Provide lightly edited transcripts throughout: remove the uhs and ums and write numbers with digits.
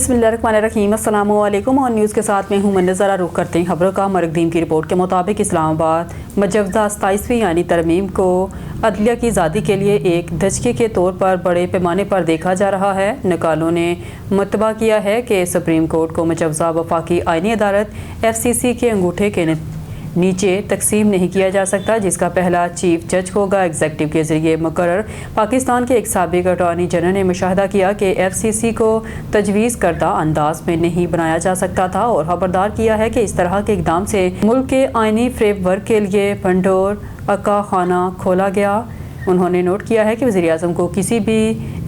बिस्मिल्लाहिर्रहमानिर्रहीम। अस्सलाम वालेकुम। और न्यूज़ के साथ में हूँ मैं। ज़रा रुख करते हैं खबरों का। मरकदीम की रिपोर्ट के मुताबिक इस्लामाबाद मजवज़ा 27वीं यानी तरमीम को अदलिया की आज़ादी के लिए एक धचके के तौर पर बड़े पैमाने पर देखा जा रहा है। नकालों ने मतबा किया है कि सुप्रीम कोर्ट को मजवज़ा वफाकी आईनी अदालत FCC के अंगूठे के नीचे तकसीम नहीं किया जा सकता, जिसका पहला चीफ जज होगा। एग्जीक्यूटिव के जरिए मुकर्रर पाकिस्तान के एक साबिक अटॉर्नी जनरल ने मुशाहिदा किया कि FCC को तजवीज़ करदा अंदाज में नहीं बनाया जा सकता था और खबरदार किया है कि इस तरह के इकदाम से मुल्क के आईनी फ्रेमवर्क के लिए भंडोर अक्का खाना खोला गया। उन्होंने नोट किया है कि वज़ीर-ए-आज़म को किसी भी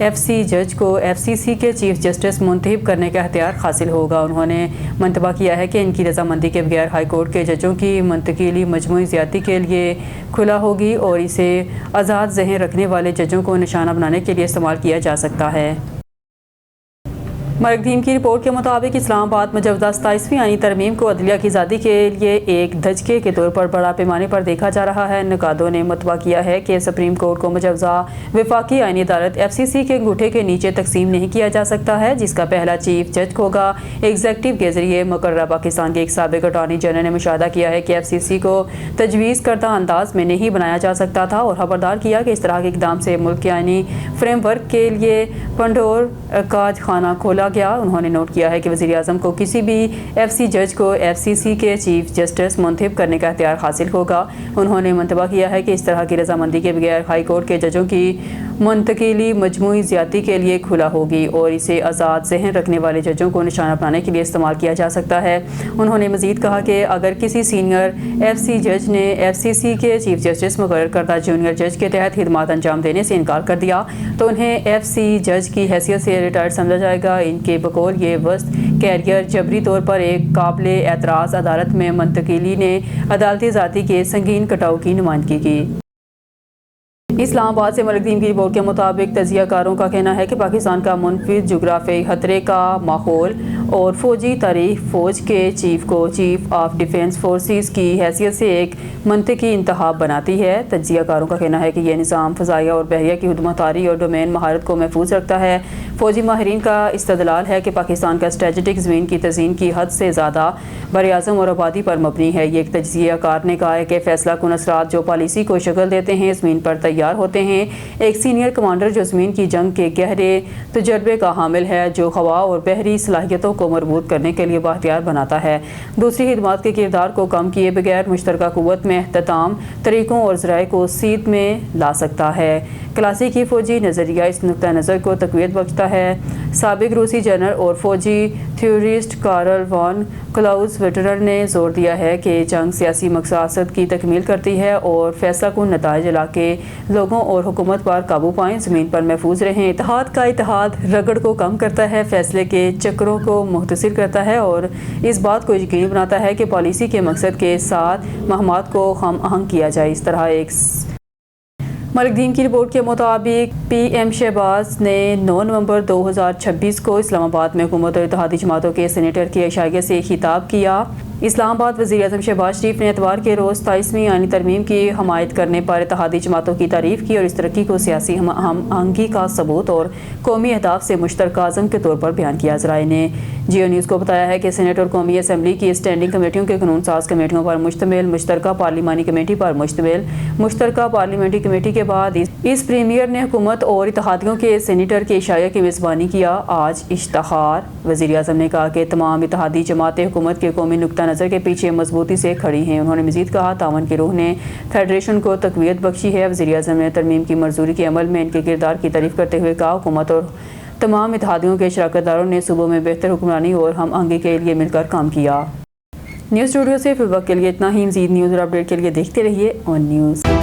FC जज को FCC के चीफ जस्टिस मुंतखब करने का इख्तियार हासिल होगा। उन्होंने मंतबा किया है कि इनकी रजामंदी के बगैर हाई कोर्ट के जजों की मुंतकिली मजमूई ज़्यादती के लिए खुला होगी और इसे आज़ाद ज़हन रखने वाले जजों को निशाना बनाने के लिए इस्तेमाल किया जा सकता है। मरकदीम की रिपोर्ट के मुताबिक इस्लामाबाद मजवज़ा 27वीं यानी तरमीम को अदलिया की आज़ादी के लिए एक धचके के तौर पर बड़ा पैमाने पर देखा जा रहा है। नकादों ने मतबा किया है कि सुप्रीम कोर्ट को मजवज़ा वफाकी आईनी अदालत FCC के अंगूठे के नीचे तकसीम नहीं किया जा सकता है, जिसका पहला चीफ जज होगा। एग्जीक्यूटिव के जरिए मुकर्रर पाकिस्तान के एक साबिक अटॉर्नी जनरल ने मुशाहिदा किया है कि FCC को तजवीज़ करदा अंदाज में नहीं बनाया जा सकता था और खबरदार किया कि इस तरह के इकदाम से मुल्क के आईनी फ्रेमवर्क के लिए भंडोर का खाना खोला गया। उन्होंने नोट किया है कि वज़ीर-ए-आज़म को किसी भी FC जज को FCC के चीफ जस्टिस मुंतखब करने का इख्तियार हासिल होगा। उन्होंने मंतबा किया है कि इस तरह की रजामंदी के बगैर हाई कोर्ट के जजों की मुंतकिली मजमूई ज़्यादती के लिए खुला होगी और इसे आज़ाद ज़हन रखने वाले जजों को निशाना बनाने के लिए इस्तेमाल किया जा सकता है। उन्होंने मज़ीद कहा कि अगर किसी सीनियर FC जज ने FCC के चीफ जस्टिस मुकर्रर करदा जूनियर जज के तहत खिदमात अंजाम देने से इनकार कर दिया तो उन्हें FC जज की हैसियत से रिटायर्ड समझा जाएगा। इनके बकौल ये वस्त कैरियर जबरी तौर पर एक काबिल एतराज़ अदालत में मुंतकिली ने अदालती आज़ादी के संगीन कटाव की नुमाइंदगी की। इस्लामाबाद से मरकदीम की रिपोर्ट के मुताबिक तजियाकारों का कहना है कि पाकिस्तान का मुनफिद जुग्राफियाई खतरे का माहौल और फौजी तारीख फ़ौज के चीफ को चीफ ऑफ डिफेंस फोर्सेस की हैसियत से एक मंतकी इंतखाब बनाती है। तजियाकारों का कहना है कि यह निज़ाम फ़ज़ाइया और बहरिया की हुदमतारी और डोमेन महारत को महफूज रखता है। फ़ौजी माहिरीन का इस्तदलाल है कि पाकिस्तान का स्ट्रेटजिक ज़मीन की तज़ीन की हद से ज़्यादा बर-ए-आज़म और आबादी पर मबनी है। ये एक तजियाकार ने कहा है कि फ़ैसला कुन असरात जो पॉलिसी को शक्ल देते हैं ज़मीन पर तैयार होते हैं। एक सीनियर कमांडर जो ज़मीन की जंग के गहरे तजर्बे का हामिल है, जो हवा और बहरी सलाहियतों को मजबूत करने के लिए बाख्तियार बनाता है। दूसरी खिदमात के किरदार को कम किए बगैर मुश्तरका क़ुव्वत में एहतमाम तरीक़ों और ज़राए को सीध में ला सकता है। क्लासिकी फ़ौजी नज़रिया इस नुक्ता नज़र को तक़वियत बख्शता है। साबिक रूसी जनरल और फ़ौजी थ्योरिस्ट कार्ल वॉन क्लाउज़विटर ने जोर दिया है कि जंग सियासी मकसद की तकमील करती है और फैसला कुन नताइज ला के लोगों और हुकूमत पर काबू पाएँ, ज़मीन पर महफूज रहें। इत्तेहाद का इत्तेहाद रगड़ को कम करता है, फैसले के चक्रों को मुख्तसर करता है और इस बात को यकीनी बनाता है कि पॉलिसी के मकसद के साथ महमात को हम आहंग किया जाए। इस तरह एक मरकदीम की रिपोर्ट के मुताबिक PM शहबाज ने 9 नवंबर 2026 को इस्लामाबाद में हुकूमत और इत्तेहादी जमातों के सीनेटर की अशाइया से खिताब किया। इस्लामाबाद वज़ीर-ए-आज़म शहबाज शरीफ ने एतवार के रोज़ 27वीं यानी तरमीम की हमायत करने पर इत्तेहादी जमातों की तारीफ़ की और इस तरक्की को सियासी हम आहंगी का सबूत और कौमी अहदाफ से मुश्तरका अज़म के तौर पर बयान किया। ज़राए ने जियो न्यूज़ को बताया है कि सेनेट और कौमी असम्बली की स्टैंडिंग कमेटियों के कानून साज कमेटियों पर मुश्तमिल मुश्तरका पार्लिमानी कमेटी पर मुश्तमिल मुश्तरका पार्लियामेंट्री कमेटी के बाद इस प्रीमियर ने हुकूमत और इत्तेहादियों के सेनेटर की इशाया की मेज़बानी किया। आज इश्तहार वज़ीर-ए-आज़म ने कहा कि तमाम इत्तेहादी जमातें हुकूमत के कौमी नुक्ता नज़र के पीछे मजबूती से खड़ी हैं। उन्होंने मज़ीद कहा तावन की रूह ने फेडरेशन को तक़वियत बख्शी है। वज़ीर-ए-आज़म ने तरमीम की मंजूरी के अमल में इनके किरदार की तारीफ़ करते हुए कहा हुकूमत और तमाम इत्तेहादियों के शराकतदारों ने सूबों में बेहतर हुक्मरानी और हम आहंगी के लिए मिलकर काम किया। न्यूज़ स्टूडियो से फिल वक्त के लिए इतना ही। मज़ीद न्यूज़ और अपडेट के लिए देखते रहिए ऑन न्यूज़।